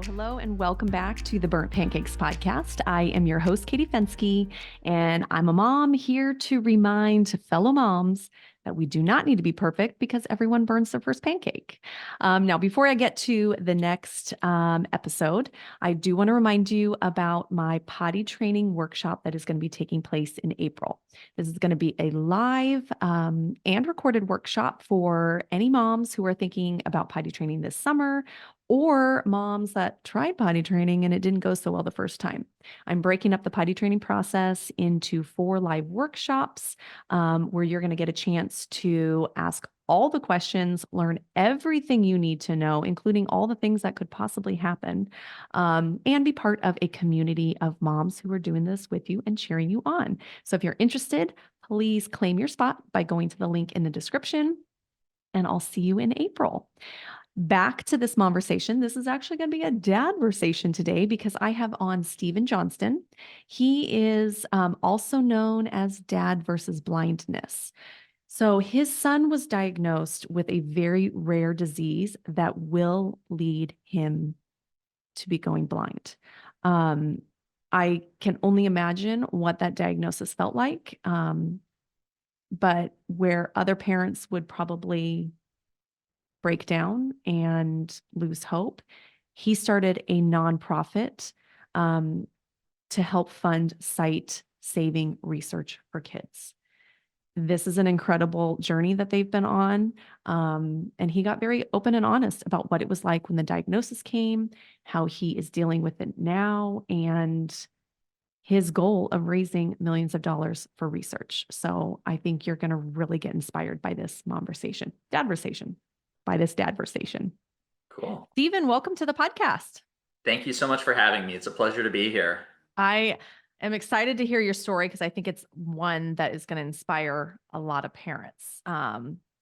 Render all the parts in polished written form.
Hello, and welcome back to the Burnt Pancakes podcast. I am your host, Katie Fensky, and I'm a mom here to remind fellow moms that we do not need to be perfect because everyone burns their first pancake. Now, before I get to the next episode, I do want to remind you about my potty training workshop that is going to be taking place in April. This is going to be a live and recorded workshop for any moms who are thinking about potty training this summer, or moms that tried potty training and it didn't go so well the first time. I'm breaking up the potty training process into 4 live workshops where you're going to get a chance to ask all the questions, learn everything you need to know, including all the things that could possibly happen, and be part of a community of moms who are doing this with you and cheering you on. So if you're interested, please claim your spot by going to the link in the description, and I'll see you in April. Back to this conversation. This is actually going to be a dadversation today because I have on Stephen Johnston. He is also known as Dad versus Blindness. So his son was diagnosed with a very rare disease that will lead him to be going blind. I can only imagine what that diagnosis felt like, but where other parents would probably break down and lose hope, he started a nonprofit to help fund sight-saving research for kids. This is an incredible journey that they've been on. And he got very open and honest about what it was like when the diagnosis came, how he is dealing with it now, and his goal of raising millions of dollars for research. So I think you're going to really get inspired by this dadversation. Cool. Stephen, welcome to the podcast. Thank you so much for having me. It's a pleasure to be here. I am excited to hear your story because I think it's one that is going to inspire a lot of parents.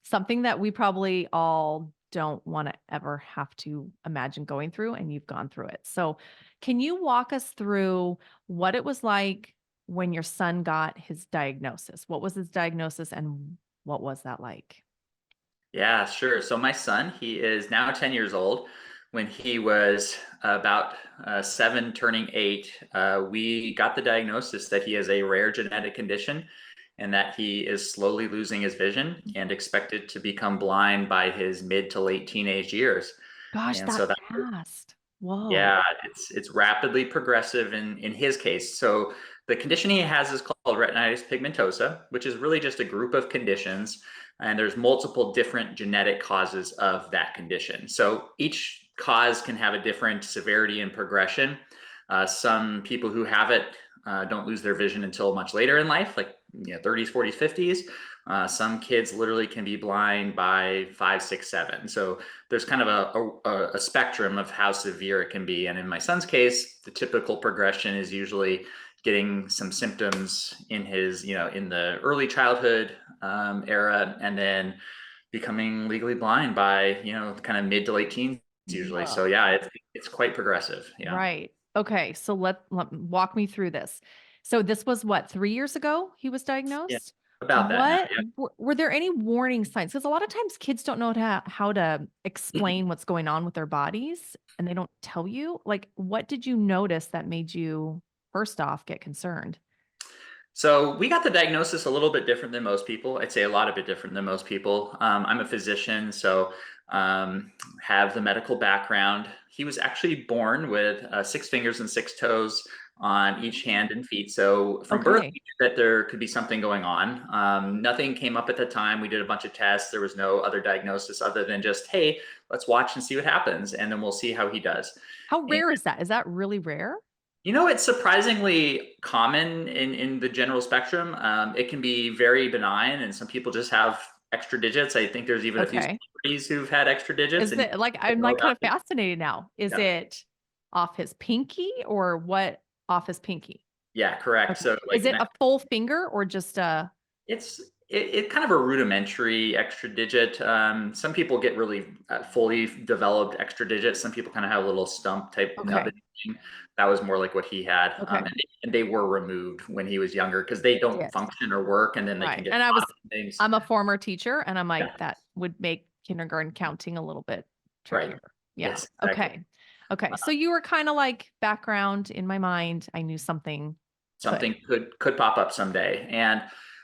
Something that we probably all don't want to ever have to imagine going through, and you've gone through it. So can you walk us through what it was like when your son got his diagnosis? What was his diagnosis and what was that like? Yeah, sure. So my son, he is now 10 years old. When he was about 7, turning 8, we got the diagnosis that he has a rare genetic condition and that he is slowly losing his vision and expected to become blind by his mid to late teenage years. Gosh, And so that that, fast. Whoa. yeah, it's rapidly progressive in his case. So the condition he has is called retinitis pigmentosa, which is really just a group of conditions, and there's multiple different genetic causes of that condition. So each cause can have a different severity and progression. Some people who have it don't lose their vision until much later in life, like 30s, 40s, 50s. Some kids literally can be blind by 5, 6, 7. So there's kind of a spectrum of how severe it can be. And in my son's case, the typical progression is usually getting some symptoms in his, in the early childhood era, and then becoming legally blind by, kind of mid to late teens usually. So yeah, it's quite progressive. Yeah. Right. Okay. So let walk me through this. So this was what, 3 years ago he was Yeah. diagnosed? About that now. What Yeah. were there any warning signs? Because a lot of times kids don't know how to explain what's going on with their bodies and they don't tell you. Like, what did you notice that made you first off get concerned? So we got the diagnosis a little bit different than most people. I'd say a lot of bit different than most people. I'm a physician, so have the medical background. He was actually born with 6 fingers and 6 toes on each hand and feet. So from birth, Okay. we knew that there could be something going on. Nothing came up at the time. We did a bunch of tests. There was no other diagnosis other than just, hey, let's watch and see what happens, and then we'll see how he does. How rare is that? Is that really rare? It's surprisingly common in the general spectrum. It can be very benign, and some people just have extra digits. I think there's even a few Okay. celebrities who've had extra digits. Is And it like, I'm like kind of fascinated now. Is yeah, it off his pinky or what off his pinky? yeah, correct. Okay. So Is like it a full finger or just a? it's it kind of a rudimentary extra digit. Some people get really fully developed extra digits. Some people kind of have a little stump type Okay. nubbin thing. That was more like what he had. Okay. And they were removed when he was younger because they don't Yes. function or work, and then they can Right. get And caught in things. I'm a former teacher and I'm Yeah, like, that would make kindergarten counting a little bit right. trickier. Yeah. Yes, exactly. Okay. Okay. So you were kind of like background in my mind. I knew something Something could. could pop up someday. And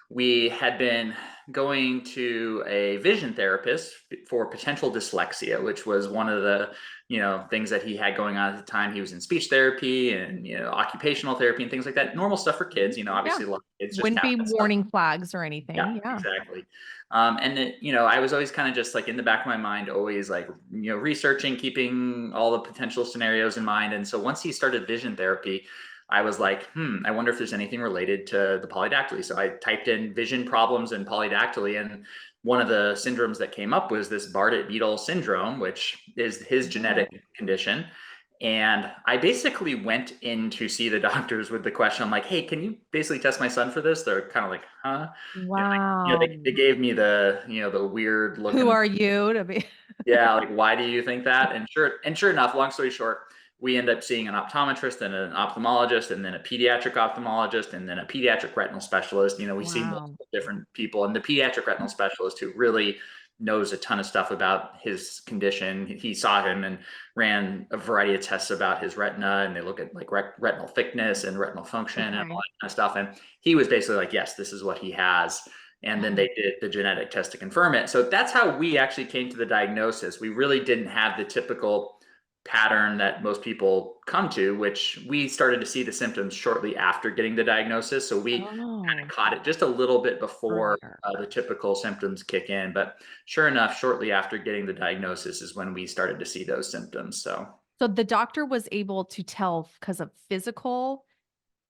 we had been going to a vision therapist for potential dyslexia, which was one of the things that he had going on at the time. He was in speech therapy and occupational therapy and things like that. Normal stuff for kids. Yeah. Obviously a lot of kids just Wouldn't have be that stuff. warning flags or Yeah, anything. Yeah. exactly. And I was always kind of just like in the back of my mind, always like, researching, keeping all the potential scenarios in mind. And so once he started vision therapy, I was like, I wonder if there's anything related to the polydactyly. So I typed in vision problems and polydactyly, and one of the syndromes that came up was this Bardet-Biedl syndrome, which is his Oh, genetic condition. And I basically went in to see the doctors with the question. I'm like, hey, can you basically test my son for this? They're kind of like, huh? wow. They gave me the, the weird look Who in, are you to be? yeah, like, why do you think that? And sure enough, long story short, we end up seeing an optometrist and an ophthalmologist and then a pediatric ophthalmologist and then a pediatric retinal specialist. We see Wow. multiple different people, and the pediatric retinal specialist, who really knows a ton of stuff about his condition, he saw him and ran a variety of tests about his retina, and they look at like retinal thickness and retinal function and all Okay. that kind of stuff. And he was basically like, yes, this is what he has. And then they did the genetic test to confirm it. So that's how we actually came to the diagnosis. We really didn't have the typical pattern that most people come to, which we started to see the symptoms shortly after getting the diagnosis. So we kind of Oh, caught it just a little bit before earlier. the typical symptoms kick in. But sure enough, shortly after getting the diagnosis is when we started to see those symptoms. So So the doctor was able to tell because of physical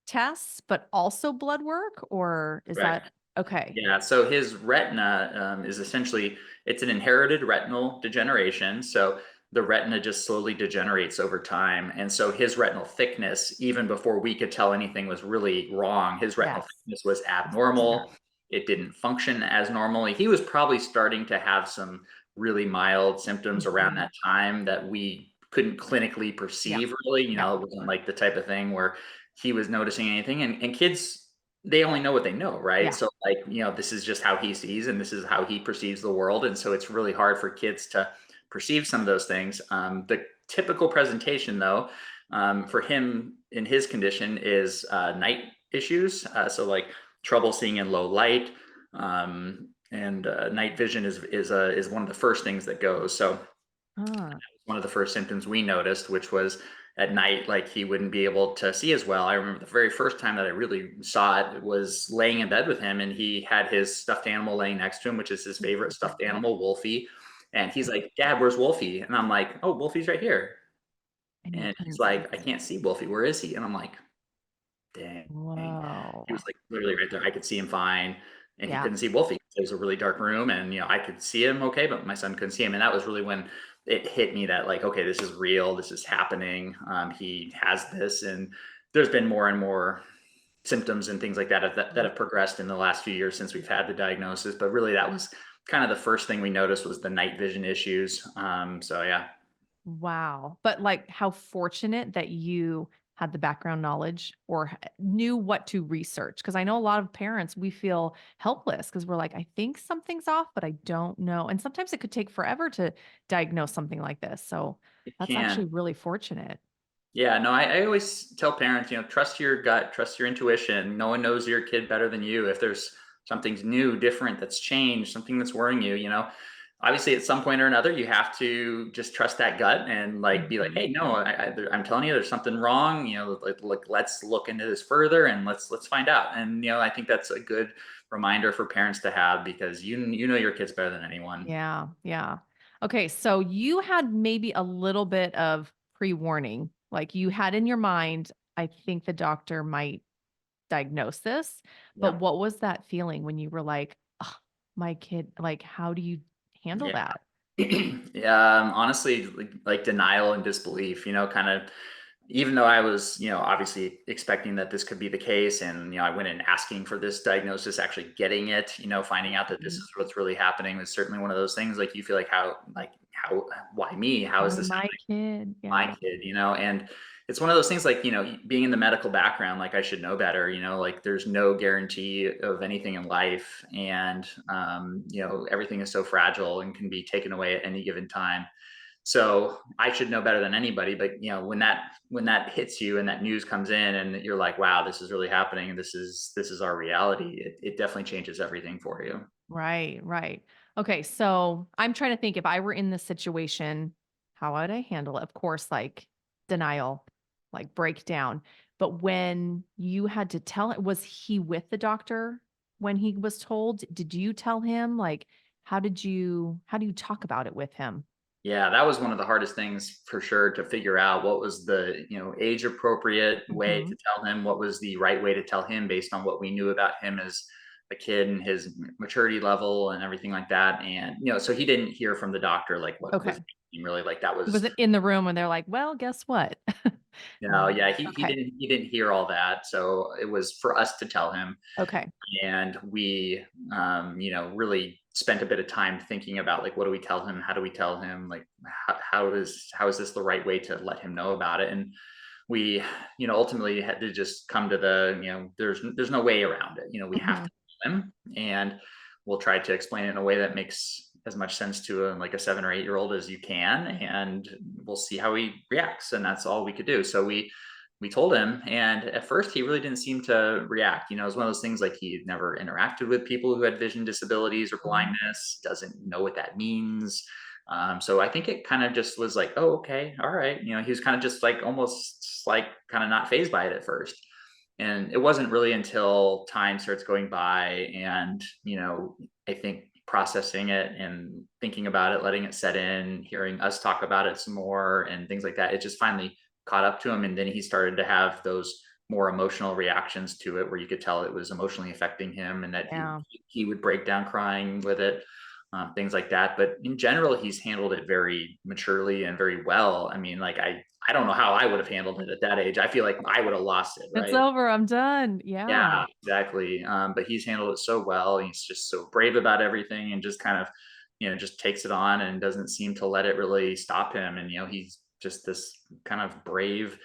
tests, but also blood work, or is correct. that okay? Yeah, so his retina is essentially, it's an inherited retinal degeneration. So the retina just slowly degenerates over time. And so his retinal thickness, even before we could tell anything was really wrong, his retinal Yes. thickness was Yeah. abnormal. It didn't function as normally. He was probably starting to have some really mild symptoms around Mhm. that time that we couldn't clinically Yeah. perceive really. Yeah. It wasn't like the type of thing where he was noticing anything. And kids, they only know what they know, right? Yeah. So like, this is just how he sees and this is how he perceives the world. And so it's really hard for kids to perceive some of those things. The typical presentation though, for him in his condition is night issues. So like trouble seeing in low light, and night vision is one of the first things that goes. So Ah, one of the first symptoms we noticed, which was at night, like he wouldn't be able to see as well. I remember the very first time that I really saw it was laying in bed with him, and he had his stuffed animal laying next to him, which is his favorite stuffed animal, Wolfie. And he's like, Dad, where's Wolfie? And I'm like, oh, Wolfie's right here. and you And he's couldn't see. like, I can't see Wolfie. Where is he? And I'm like, dang. He was Whoa. like literally right there. I could see him fine. And he Yeah. couldn't see Wolfie. It was a really dark room, and I could see him okay, but my son couldn't see him. And that was really when it hit me that like, okay, this is real. This is happening. He has this, and there's been more and more symptoms and things like that have progressed in the last few years since we've had the diagnosis. But really, that was kind of the first thing we noticed was the night vision issues. So yeah. Wow. But like how fortunate that you had the background knowledge or knew what to research. Because I know a lot of parents, we feel helpless because we're like, I think something's off, but I don't know. And sometimes it could take forever to diagnose something like this. So It that's can. actually really fortunate. Yeah, no, I always tell parents, trust your gut, trust your intuition. No one knows your kid better than you. If there's something's new, different, that's changed, something that's worrying you, obviously at some point or another, you have to just trust that gut and like be like, Mhm. hey, no, I'm telling you, there's something wrong. Like let's look into this further and let's find out. And I think that's a good reminder for parents to have because you know your kids better than anyone. Yeah. Yeah. Okay. So you had maybe a little bit of pre warning, like you had in your mind, I think the doctor might diagnosis, but Yeah. what was that feeling when you were like, "Ugh, my kid," like, how do you handle Yeah. that? Yeah, honestly, like denial and disbelief, kind of, even though I was, obviously expecting that this could be the case. And, I went in asking for this diagnosis, actually getting it, finding out that this Mhm. is what's really happening was certainly one of those things. Like you feel like, why me? How is Why this my kid? my Yeah. kid, and it's one of those things like, being in the medical background, like I should know better, like there's no guarantee of anything in life. And, everything is so fragile and can be taken away at any given time. So I should know better than anybody, but when that hits you and that news comes in and you're like, wow, this is really happening and this is our reality, it definitely changes everything for you. Right, right. Okay, so I'm trying to think if I were in this situation, how would I handle it? Of course, like denial, like breakdown. But when you had to tell it, was he with the doctor when he was told? Did you tell him? Like, how do you talk about it with him? Yeah, that was one of the hardest things for sure to figure out what was the, age appropriate way Hmm. to tell him, what was the right way to tell him based on what we knew about him as a kid and his maturity level and everything like that. And, so he didn't hear from the doctor like what was Okay. really like that He was. wasn't in the room when they're like, well, guess what? No, yeah, he Okay. didn't he didn't hear all that. So it was for us to tell him. Okay. And we really spent a bit of time thinking about like what do we tell him, how do we tell him, like how is this the right way to let him know about it. And we ultimately had to just come to the there's no way around it. We have Hmm. to tell him, and we'll try to explain it in a way that makes as much sense to like a 7 or 8 year old as you can, and we'll see how he reacts. And that's all we could do. So we told him, and at first he really didn't seem to react. It was one of those things like he had never interacted with people who had vision disabilities or blindness, doesn't know what that means. So I think it kind of just was like, oh, okay, all right. He was kind of just like almost like kind of not phased by it at first. And it wasn't really until time starts going by and, I think processing it and thinking about it, letting it set in, hearing us talk about it some more and things like that, it just finally caught up to him. And then he started to have those more emotional reactions to it where you could tell it was emotionally affecting him and that he, Yeah. he would break down crying with it, things like that. But in general, he's handled it very maturely and very well. I mean, like I don't know how I would have handled it at that age. I feel like I would have lost it, It's right? over. I'm done. Yeah. Yeah, exactly. But he's handled it so well. He's just so brave about everything and just kind of, just takes it on and doesn't seem to let it really stop him. And, he's just this kind of brave,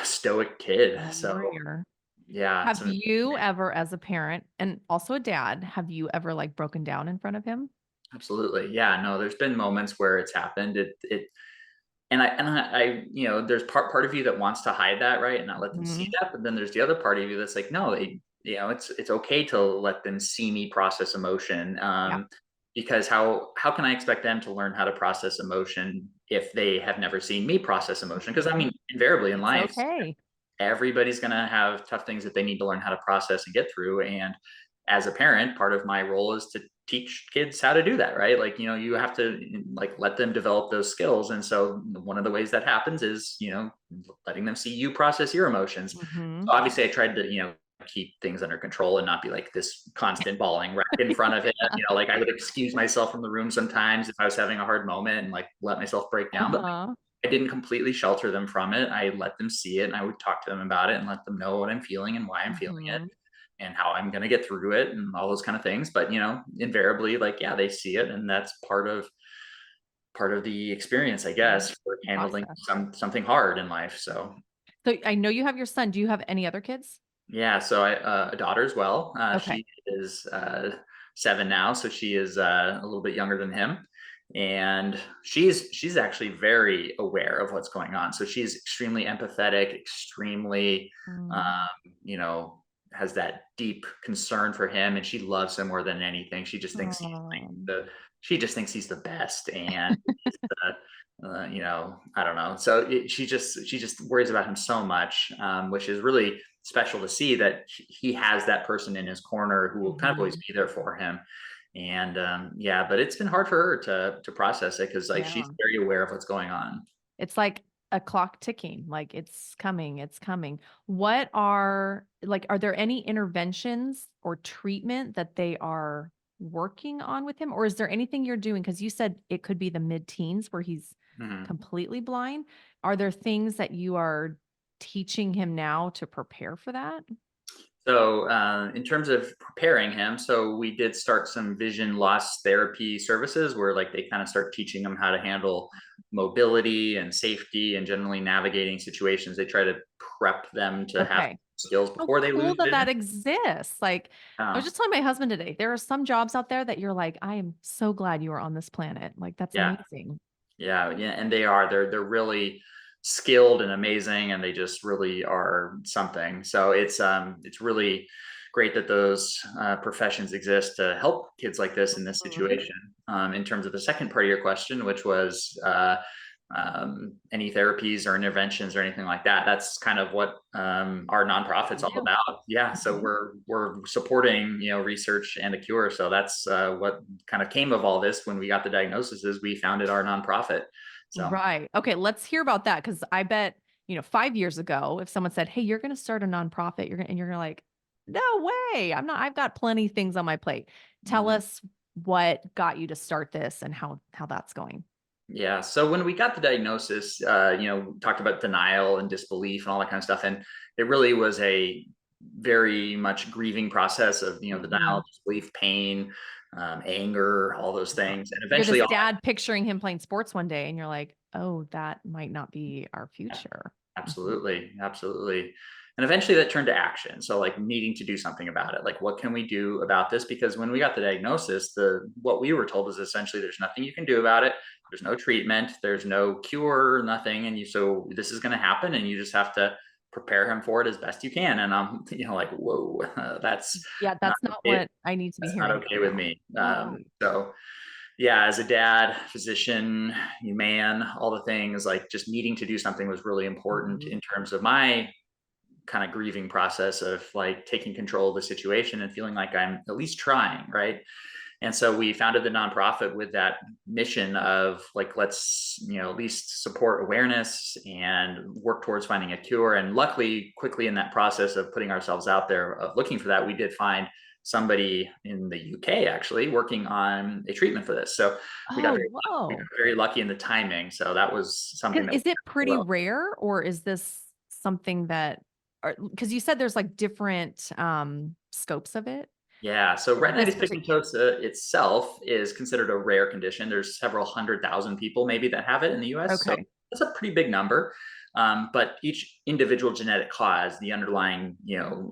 stoic kid. So Warrior. yeah, Have you ever, as a parent and also a dad, have you ever like broken down in front of him? absolutely. Yeah, no, there's been moments where it's happened. And I, there's part of you that wants to hide that, right, and not let them see Mhm. that. But then there's the other part of you that's like, no, it's okay to let them see me process emotion. Yeah. Because how can I expect them to learn how to process emotion if they have never seen me process emotion? Because I Mhm. mean, invariably in It's life, okay. everybody's going to have tough things that they need to learn how to process and get through. And as a parent, part of my role is to teach kids how to do that, right? Like, you have to like let them develop those skills. And so one of the ways that happens is, letting them see you process your emotions. Mhm. So obviously I tried to, keep things under control and not be like this constant bawling right in front of it. Like I would excuse myself from the room sometimes if I was having a hard moment and like let myself break down. But Uh-huh. I didn't completely shelter them from it. I let them see it and I would talk to them about it and let them know what I'm feeling and why I'm feeling it Mhm. and how I'm going to get through it and all those kind of things. But, invariably, like, yeah, they see it. And that's part of the experience, I Mhm. guess, for handling Process. something hard in life. So, So I know you have your son. Do you have any other kids? yeah. So I, a daughter as well. Okay. She is 7 now. So she is a little bit younger than him. And she's actually very aware of what's going on. So she's extremely empathetic, extremely, Mm. um, you know, has that deep concern for him, and she loves him more than anything. She just thinks he's like Oh. she just thinks he's the best, and he's I don't know. So she just worries about him so much, which is really special to see that he has that person in his corner who will kind of always Mhm. be there for him. And yeah, but it's been hard for her to process it because like she's Yeah. very aware of what's going on. It's like a clock ticking, like it's coming, it's coming. Are there any interventions or treatment that they are working on with him? Or is there anything you're doing? Because you said it could be the mid-teens where he's Mhm. completely blind. Are there things that you are teaching him now to prepare for that? So, in terms of preparing him, so we did start some vision loss therapy services where, like, they kind of start teaching him how to handle mobility and safety and generally navigating situations. They try to prep them to have Okay. skills How before they cool lose that vision. that exists. Like, I was Um, just telling my husband today, there are some jobs out there that you're like, I am so glad you are on this planet. Like, that's yeah, amazing. Yeah, and they are. They're really skilled and amazing, and they just really are something. So it's really great that those professions exist to help kids like this in this Mhm. situation. In terms of the second part of your question, which was any therapies or interventions or anything like that, that's kind of what our nonprofit's You all do. about. Yeah, so Mhm. we're supporting research and a cure. So that's what kind of came of all this when we got the diagnosis. Is we founded our nonprofit. So Right. Okay, let's hear about that because I bet, 5 years ago, if someone said, "Hey, you're going to start a nonprofit," you're like, "No way. I'm not. I've got plenty of things on my plate." Tell mm, us what got you to start this and how that's going. yeah. So when we got the diagnosis, talked about denial and disbelief and all that kind of stuff, and it really was a very much grieving process of the denial, Mhm. disbelief, pain, anger, all those Yeah. things, and You're eventually this all dad picturing him playing sports one day and you're like, "Oh, that might not be our future." Mhm. Absolutely, absolutely. And eventually that turned to action. So like needing to do something about it. Like what can we do about this? Because when we got the diagnosis, the what we were told was essentially there's nothing you can do about it. There's no treatment, there's no cure, nothing. And so this is going to happen and you just have to prepare him for it as best you can. And I'm, like, whoa, that's Yeah, not that's not okay. what I need to be That's not hearing okay right with now. me. No. So yeah, as a dad, physician, man, all the things, like just needing to do something was really important Mhm. in terms of my kind of grieving process of like taking control of the situation and feeling like I'm at least trying, right? And so we founded the nonprofit with that mission of like, let's, at least support awareness and work towards finding a cure. And luckily, quickly in that process of putting ourselves out there, of looking for that, we did find somebody in the UK actually working on a treatment for this. So we got Oh, very, we got whoa. very lucky in the timing. So that was something that Is it went pretty well. rare or is this something that because you said there's like different scopes of it? Yeah, so This retinitis particular pigmentosa itself is considered a rare condition. There's several 100,000 people maybe that have it in the US, so Okay. that's a pretty big number. But each individual genetic cause, the underlying,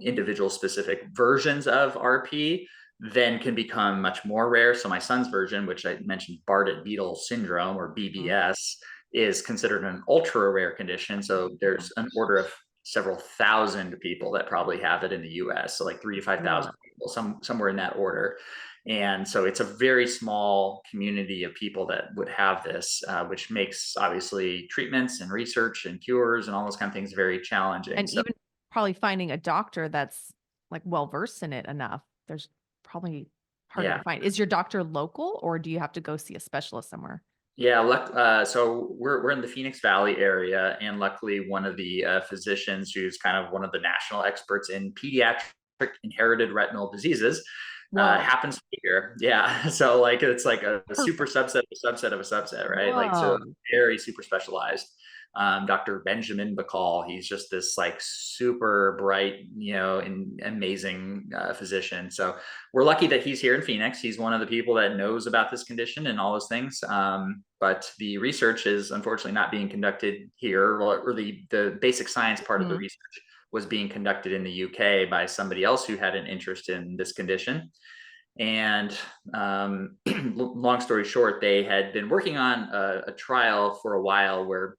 individual specific versions of RP, then can become much more rare. So my son's version, which I mentioned, Bardet-Biedl Syndrome or Mhm. BBS, is considered an ultra rare condition. So Oh, there's an order of several thousand people that probably have it in the US. So like 3 to 5 thousand yeah. people, somewhere in that order. And so it's a very small community of people that would have this, which makes obviously treatments and research and cures and all those kind of things very challenging. And So even probably finding a doctor that's like well versed in it enough, there's probably harder to yeah, find. Is your doctor local or do you have to go see a specialist somewhere? yeah. So we're in the Phoenix Valley area, and luckily one of the physicians who's kind of one of the national experts in pediatric inherited retinal diseases Whoa. happens to be here. Yeah. So like it's like a super Perfect. subset of a subset of a subset, right? Like so Whoa. very super specialized. Dr. Benjamin Bacall, he's just this like super bright, and amazing physician. So we're lucky that he's here in Phoenix. He's one of the people that knows about this condition and all those things. But the research is unfortunately not being conducted here, or the basic science part of the Mhm. research was being conducted in the UK by somebody else who had an interest in this condition. And long story short, they had been working on a trial for a while where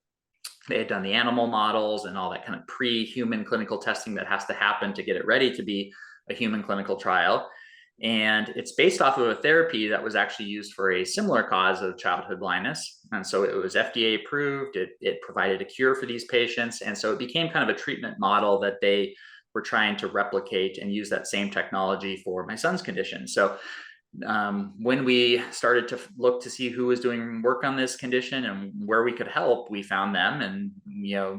they had done the animal models and all that kind of pre-human clinical testing that has to happen to get it ready to be a human clinical trial. And it's based off of a therapy that was actually used for a similar cause of childhood blindness. And so it was FDA approved. It provided a cure for these patients. And so it became kind of a treatment model that they were trying to replicate and use that same technology for my son's condition. So when we started to look to see who was doing work on this condition and where we could help, we found them. And,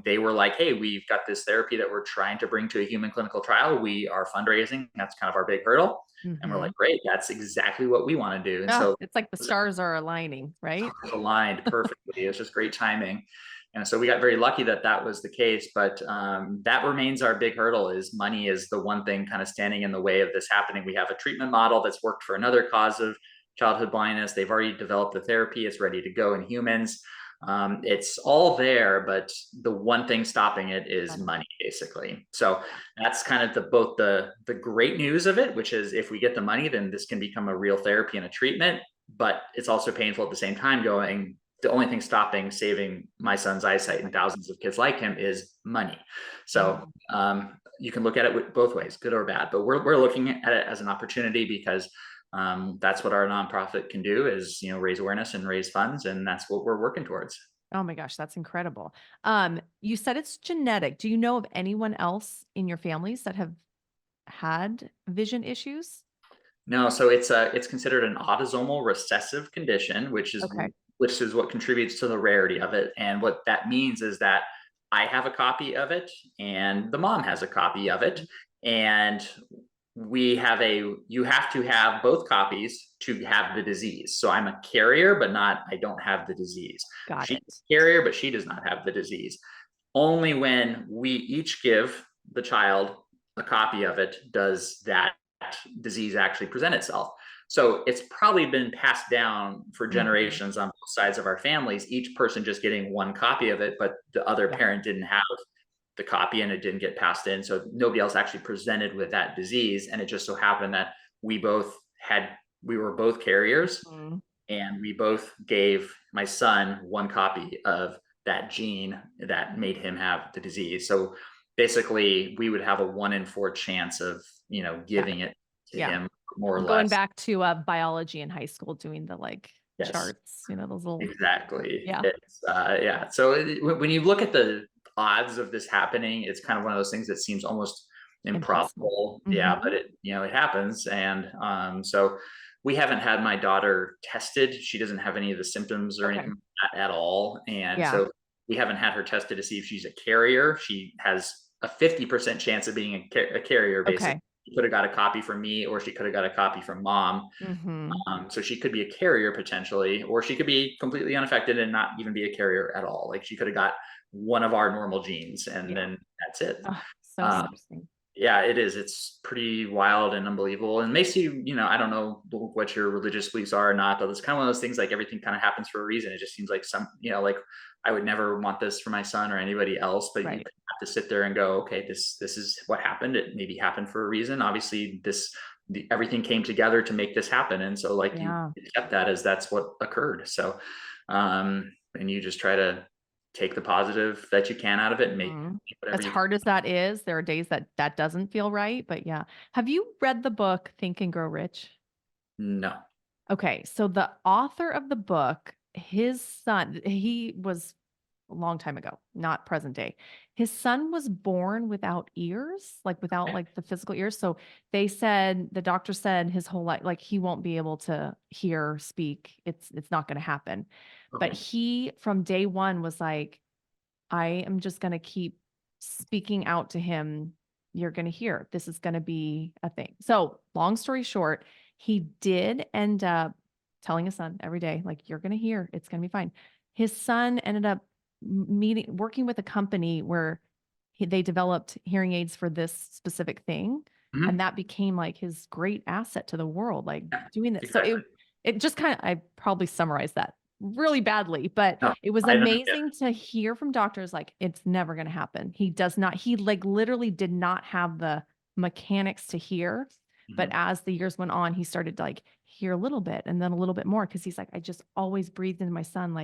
they were like, hey, we've got this therapy that we're trying to bring to a human clinical trial. We are fundraising. That's kind of our big hurdle. And we're Mhm. like, great, that's exactly what we want to do. And Ah, so it's like the stars are aligning, right? aligned perfectly. It's just great timing. And so we got very lucky that that was the case. But that remains our big hurdle. Is money is the one thing kind of standing in the way of this happening. We have a treatment model that's worked for another cause of childhood blindness. They've already developed the therapy. It's ready to go in humans. It's all there, but the one thing stopping it is Money. money, basically. So that's kind of both the great news of it, which is if we get the money, then this can become a real therapy and a treatment. But it's also painful at the same time, going, the only thing stopping saving my son's eyesight and thousands of kids like him is money. So you can look at it both ways, good or bad, but we're looking at it as an opportunity because that's what our nonprofit can do is, raise awareness and raise funds. And that's what we're working towards. Oh my gosh, that's incredible. You said it's genetic. Do you know of anyone else in your families that have had vision issues? No, so it's considered an autosomal recessive condition, Okay. which is what contributes to the rarity of it. And what that means is that I have a copy of it, and the mom has a copy of it, and you have to have both copies to have the disease. So I'm a carrier, but I don't have the disease. Got She's it. a carrier, but she does not have the disease. Only when we each give the child a copy of it does that disease actually present itself. So it's probably been passed down for generations on both sides of our families, each person just getting one copy of it, but the other parent didn't have the copy and it didn't get passed in. So nobody else actually presented with that disease. And it just so happened that we were both carriers, and we both gave my son one copy of that gene that made him have the disease. So basically we would have a 1 in 4 chance of, giving it to him, more or less. Going back to biology in high school, doing the Yes. charts, those little. Exactly. Yeah. Yeah. So when you look at the odds of this happening, it's kind of one of those things that seems almost improbable. Yeah, but it happens. And so we haven't had my daughter tested. She doesn't have any of the symptoms or anything like that at all. And so we haven't had her tested to see if she's a carrier. She has a 50% chance of being a carrier, basically. She could have got a copy from me, or she could have got a copy from mom. So she could be a carrier potentially, or she could be completely unaffected and not even be a carrier at all. Like she could have got one of our normal genes, and then that's it. So interesting. Yeah, it is. It's pretty wild and unbelievable. And makes you, I don't know what your religious beliefs are or not, but it's kind of one of those things, like everything kind of happens for a reason. It just seems like like I would never want this for my son or anybody else, but you have to sit there and go, okay, this is what happened. It maybe happened for a reason. Obviously everything came together to make this happen. And so you accept that as that's what occurred. So, and you just try to take the positive that you can out of it and make whatever as hard as that is, there are days that doesn't feel right, but yeah. Have you read the book Think and Grow Rich? No. Okay, so the author of the book, his son, he was a long time ago, not present day. His son was born without ears, without the physical ears. So the doctor said his whole life, he won't be able to hear, speak. It's not going to happen. But he, from day one, was like, I am just going to keep speaking out to him. You're going to hear. This is going to be a thing. So long story short, he did end up telling his son every day, you're going to hear. It's going to be fine. His son ended up working with a company where they developed hearing aids for this specific thing. And that became his great asset to the world, doing this. Exactly. So it just I probably summarized that really badly, but it was amazing to hear from doctors, it's never going to happen. He literally did not have the mechanics to hear. But as the years went on, he started to hear a little bit and then a little bit more. Cause he's I just always breathed into my son,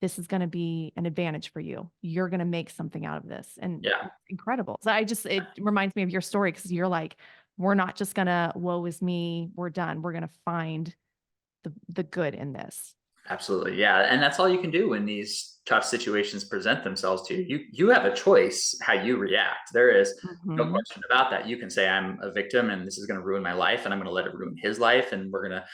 this is going to be an advantage for you. You're going to make something out of this. And it's incredible. So it reminds me of your story. Cause you're we're not just going to, woe is me, we're done. We're going to find the good in this. Absolutely. Yeah. And that's all you can do when these tough situations present themselves to you. You have a choice how you react. There is no question about that. You can say, I'm a victim and this is going to ruin my life, and I'm going to let it ruin his life, and we're going to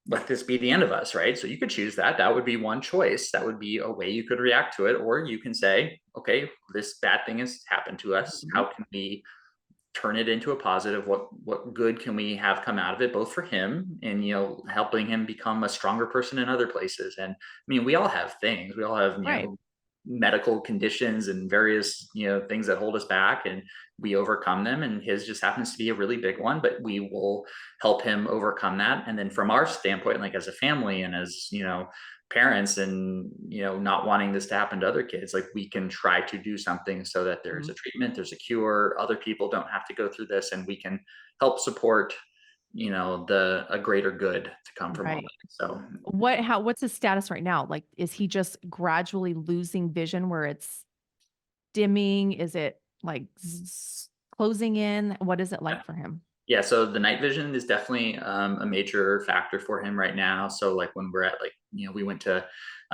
let this be the end of us, right? So you could choose that. That would be one choice. That would be a way you could react to it. Or you can say, okay, this bad thing has happened to us. How can we turn it into a positive? What good can we have come out of it, both for him and helping him become a stronger person in other places? And I mean, we all have things. We all have medical conditions and various things that hold us back, and we overcome them. And his just happens to be a really big one, but we will help him overcome that. And then from our standpoint, as a family and as parents, and not wanting this to happen to other kids, we can try to do something so that there's a treatment, there's a cure, other people don't have to go through this, and we can help support a greater good to come from all Right. that. So What's his status right now? Like, is he just gradually losing vision where it's dimming? Is it like closing in? What is it like for him? yeah, so the night vision is definitely a major factor for him right now. So like when we're at we went to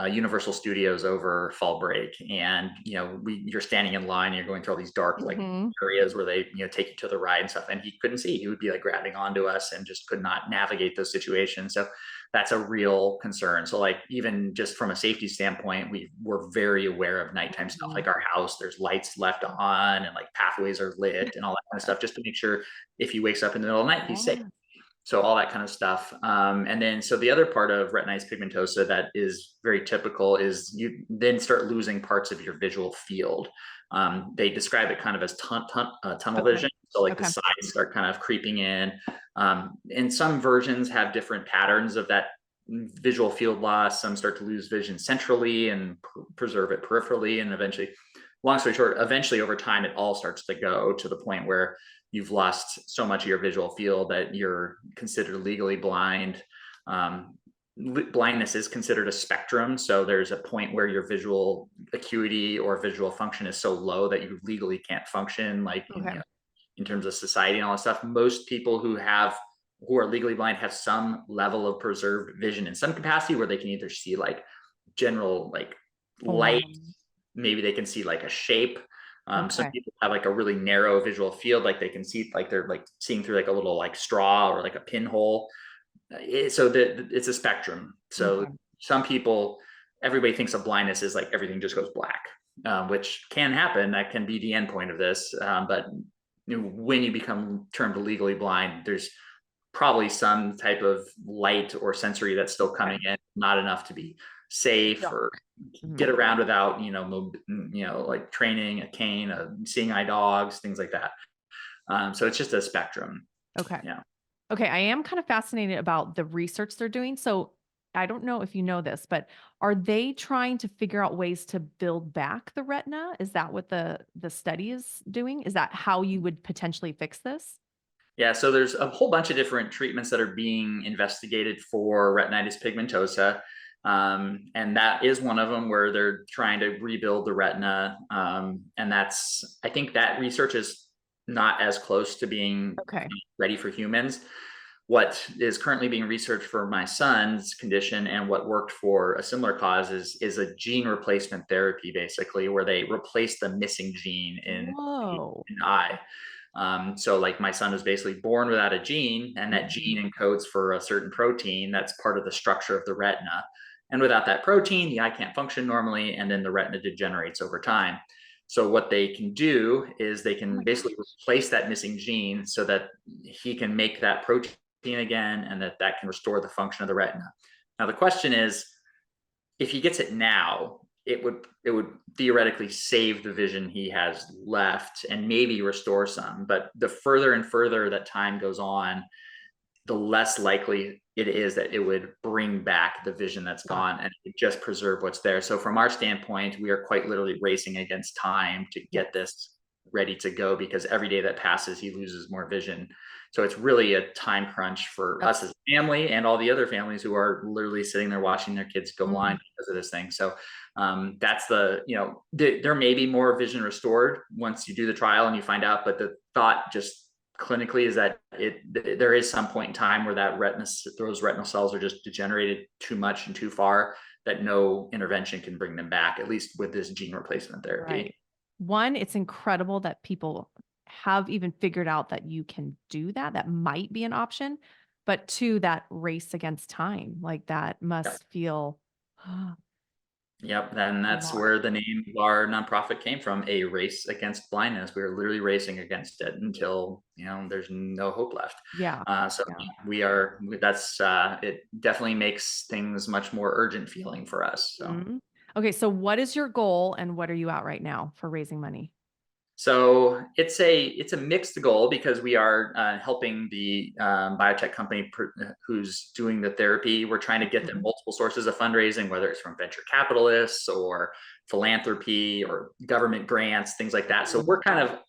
Universal Studios over fall break, and you're standing in line, you're going through all these dark like Hmm. areas where they take you to the ride and stuff, and he couldn't see. He would be like grabbing onto us and just could not navigate those situations. So that's a real concern. So like even just from a safety standpoint, we're very aware of nighttime stuff. Mhm. Like our house, there's lights left on and like pathways are lit and all that kind of stuff, just to make sure if he wakes up in the middle of the night, he's safe. Yeah. So all that kind of stuff. And then, so the other part of retinitis pigmentosa that is very typical is you then start losing parts of your visual field. They describe it kind of as tunnel Okay. vision. So like the Okay. sides start kind of creeping in. And some versions have different patterns of that visual field loss. Some start to lose vision centrally and preserve it peripherally. And eventually, long story short, eventually over time, it all starts to go to the point where you've lost so much of your visual field that you're considered legally blind. Blindness is considered a spectrum. So there's a point where your visual acuity or visual function is so low that you legally can't function, like Okay. in terms of society and all that stuff. Most people who are legally blind have some level of preserved vision in some capacity, where they can either see like general like light, Form. maybe they can see like a shape. Some Okay. people have like a really narrow visual field, like they can see like they're like seeing through like a little like straw or like a pinhole. So that it's a spectrum. So Okay. some people, everybody thinks of blindness as like everything just goes black, which can happen. That can be the end point of this. But when you become termed legally blind, there's probably some type of light or sensory that's still Okay. coming in, not enough to be safe Yeah. or Mhm. get around without like training, a cane, seeing eye dogs, things like that. So it's just a spectrum. Okay. Yeah. Okay. I am kind of fascinated about the research they're doing. So I don't know if you know this, but are they trying to figure out ways to build back the retina? Is that what the study is doing? Is that how you would potentially fix this? Yeah, so there's a whole bunch of different treatments that are being investigated for retinitis pigmentosa. And that is one of them, where they're trying to rebuild the retina. And I think that research is not as close to being Okay. ready for humans. What is currently being researched for my son's condition and what worked for a similar cause is a gene replacement therapy, basically, where they replace the missing gene in Whoa. an eye. So like my son was basically born without a gene, and that Mhm. gene encodes for a certain protein that's part of the structure of the retina. And without that protein, the eye can't function normally, and then the retina degenerates over time. So what they can do is they Oh can my basically gosh. replace that missing gene so that he can make that protein again, and that can restore the function of the retina. Now the question is, if he gets it now, it would theoretically save the vision he has left and maybe restore some. But the further and further that time goes on, the less likely it is that it would bring back the vision that's Yeah. gone, and it just preserve what's there. So from our standpoint, we are quite literally racing against time to get Yes. this ready to go, because every day that passes, he loses more vision. So it's really a time crunch for us as a family and all the other families who are literally sitting there watching their kids go blind Mhm. because of this thing. So that's there may be more vision restored once you do the trial and you find out, but the thought just clinically is that there is some point in time where those retinal cells are just degenerated too much and too far, that no intervention can bring them back, at least with this gene replacement therapy. Right. One, it's incredible that people have even figured out that you can do that. That might be an option. But two, that race against time, like that Yep. must feel Yep. Then a that's lot. where the name of our nonprofit came from, a race against blindness. We were literally racing against it until, there's no hope left. Yeah. So Yeah. it definitely makes things much more urgent feeling for us. So. Mhm. Okay. So what is your goal and what are you at right now for raising money? So it's a mixed goal, because we are helping the biotech company who's doing the therapy. We're trying to get them Mhm. multiple sources of fundraising, whether it's from venture capitalists or philanthropy or government grants, things like that. So Mhm. we're kind of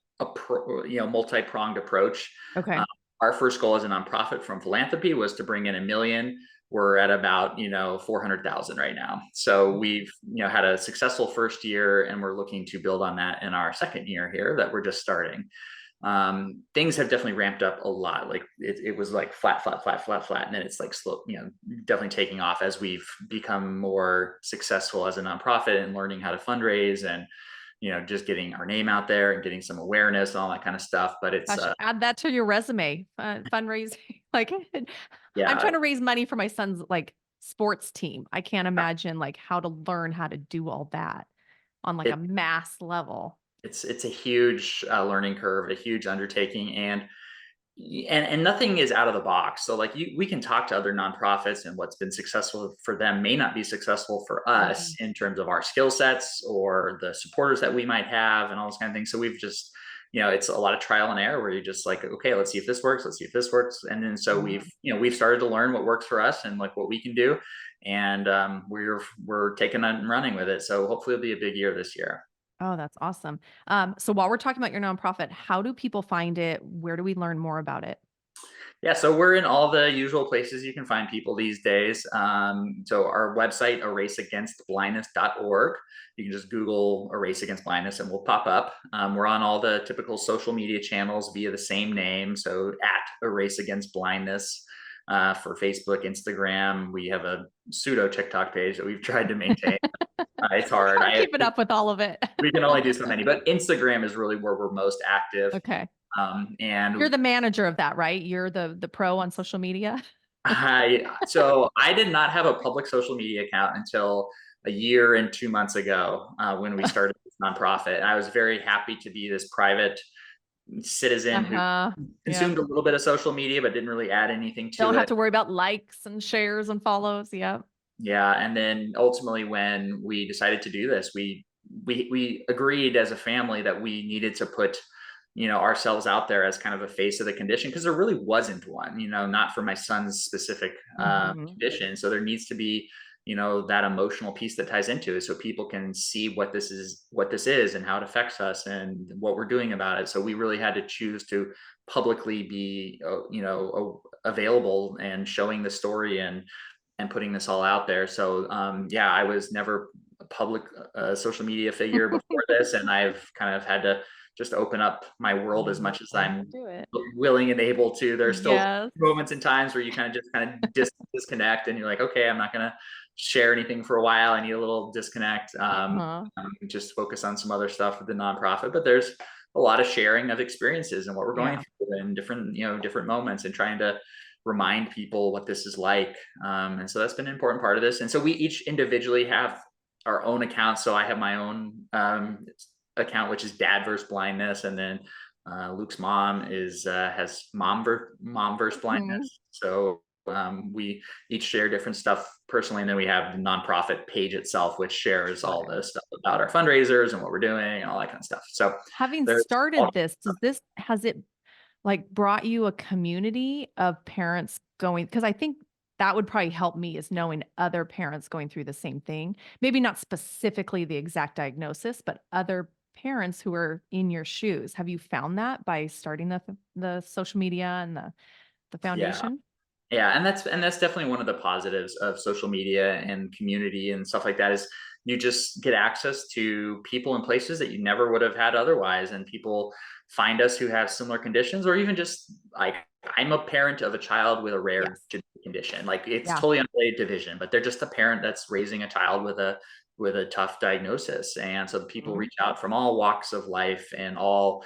multi-pronged approach. Okay. Um, our first goal as a nonprofit from philanthropy was to bring in 1 million. We're at about 400,000 right now. So we've had a successful first year, and we're looking to build on that in our second year here that we're just starting. Things have definitely ramped up a lot. Like it was like flat, flat, flat, flat, flat, and then it's like slow, definitely taking off as we've become more successful as a nonprofit and learning how to fundraise and just getting our name out there and getting some awareness and all that kind of stuff. But it's Gosh, add that to your resume, fundraising. Like, I'm yeah, trying to raise money for my son's like sports team. I can't imagine like how to learn how to do all that on like a it mass level. it's a huge learning curve, a huge undertaking, and nothing is out of the box. So like we can talk to other nonprofits, and what's been successful for them may not be successful for us Mhm. in terms of our skill sets or the supporters that we might have and all those kind of things. So we've just it's a lot of trial and error where you're just like, okay, let's see if this works, let's see if this works. And then so Mhm. we've started to learn what works for us and like what we can do. And we're taking it and running with it. So hopefully it'll be a big year this year. Oh, that's awesome. So while we're talking about your nonprofit, how do people find it? Where do we learn more about it? Yeah, so we're in all the usual places you can find people these days. So our website, eraseagainstblindness.org. You can just Google Erase Against Blindness and we'll pop up. We're on all the typical social media channels via the same name. So at Erase Against Blindness for Facebook, Instagram. We have a pseudo TikTok page that we've tried to maintain. It's hard. Hard keeping up with all of it. We can only do so many, but Instagram is really where we're most active. Okay. You're And the manager of that, right? You're the pro on social media? so I did not have a public social media account until a year and 2 months ago when we started this nonprofit. And I was very happy to be this private citizen who Uh-huh. Yep. consumed a little bit of social media but didn't really add anything to Don't have it. to worry about likes and shares and follows. Yep. Yeah, and then ultimately when we decided to do this, we agreed as a family that we needed to put ourselves out there as kind of a face of the condition because there really wasn't one, not for my son's specific Mhm. condition. So there needs to be that emotional piece that ties into it so people can see what this is and how it affects us and what we're doing about it. So we really had to choose to publicly be available and showing the story and putting this all out there. So yeah, I was never a public social media figure before this, and I've kind of had to just open up my world as much as Learn to I'm do it. willing and able to. There's still Yes. moments and times where you kind of disconnect, and you're like, okay, I'm not gonna share anything for a while. I need a little disconnect. Uh-huh. Just focus on some other stuff with the nonprofit. But there's a lot of sharing of experiences and what we're going Yeah. through in different moments and trying to remind people what this is like. And so that's been an important part of this. And so we each individually have our own accounts. So I have my own account, which is Dad versus Blindness, and then Luke's mom has mom versus Mhm. Blindness. So we each share different stuff personally, and then we have the nonprofit page itself, which shares all Right. the stuff about our fundraisers and what we're doing and all that kind of stuff. So Having there's all. started this, has it like brought you a community of parents going, because I think that would probably help me is knowing other parents going through the same thing. Maybe not specifically the exact diagnosis, but other parents who are in your shoes. Have you found that by starting the social media and the Yeah. foundation? Yeah, and that's definitely one of the positives of social media and community and stuff like that is you just get access to people and places that you never would have had otherwise, and people find us who have similar conditions, or even just like I'm a parent of a child with a rare Yes. genetic condition. Like it's Yeah. totally unrelated to vision, but they're just a parent that's raising a child with a tough diagnosis, and so people Mhm. reach out from all walks of life and all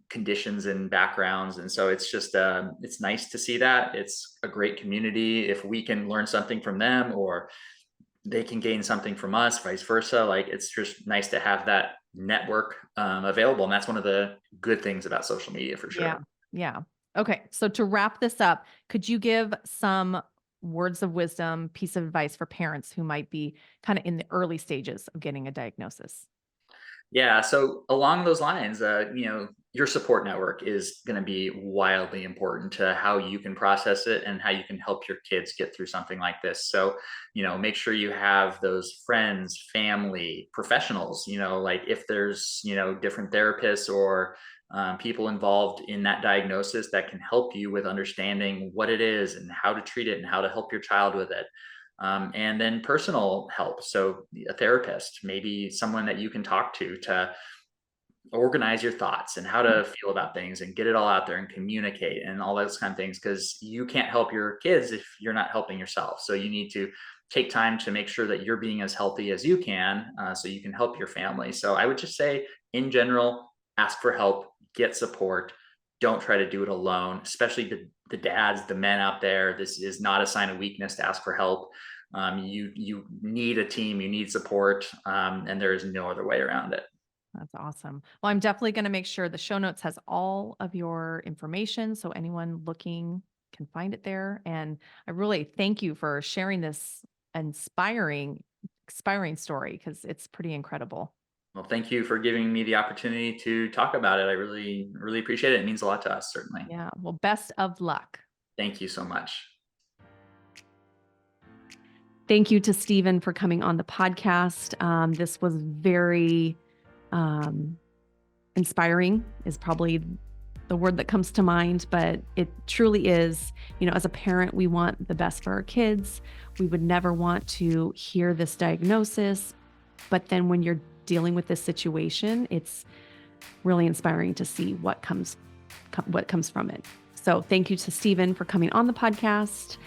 conditions and backgrounds. And so it's just it's nice to see that. It's a great community if we can learn something from them or they can gain something from us, vice versa. Like it's just nice to have that network available, and that's one of the good things about social media for Yeah. sure. Yeah. Okay. So to wrap this up, could you give some words of wisdom, piece of advice for parents who might be kind of in the early stages of getting a diagnosis? Yeah, so along those lines, your support network is going to be wildly important to how you can process it and how you can help your kids get through something like this. So, make sure you have those friends, family, professionals, like if there's, different therapists or people involved in that diagnosis that can help you with understanding what it is and how to treat it and how to help your child with it. And then personal help. So a therapist, maybe someone that you can talk to organize your thoughts and how to feel about things and get it all out there and communicate and all those kind of things, because you can't help your kids if you're not helping yourself. So you need to take time to make sure that you're being as healthy as you can, so you can help your family. So I would just say, in general, ask for help, get support. Don't try to do it alone, especially the dads, the men out there. This is not a sign of weakness to ask for help. You need a team, you need support, and there is no other way around it. That's awesome. Well, I'm definitely going to make sure the show notes has all of your information so anyone looking can find it there. And I really thank you for sharing this inspiring story because it's pretty incredible. Well, thank you for giving me the opportunity to talk about it. I really, really appreciate it. It means a lot to us, certainly. Yeah. Well, best of luck. Thank you so much. Thank you to Stephen for coming on the podcast. This was very inspiring, is probably the word that comes to mind, but it truly is. As a parent, we want the best for our kids. We would never want to hear this diagnosis, but then when you're dealing with this situation, it's really inspiring to see what comes from it. So thank you to Stephen for coming on the podcast.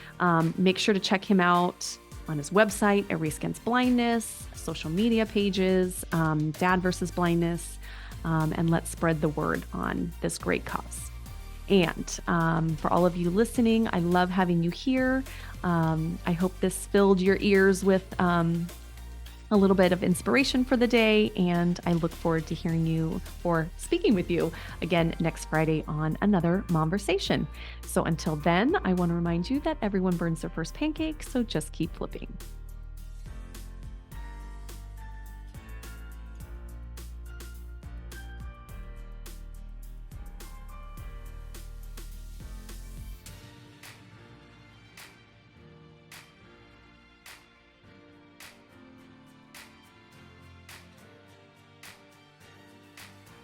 Make sure to check him out on his website, Erase Against Blindness, social media pages, Dad versus Blindness, and let's spread the word on this great cause. And for all of you listening, I love having you here. I hope this filled your ears with a little bit of inspiration for the day, and I look forward to hearing you or speaking with you again next Friday on another Momversation. So until then, I want to remind you that everyone burns their first pancake, so just keep flipping.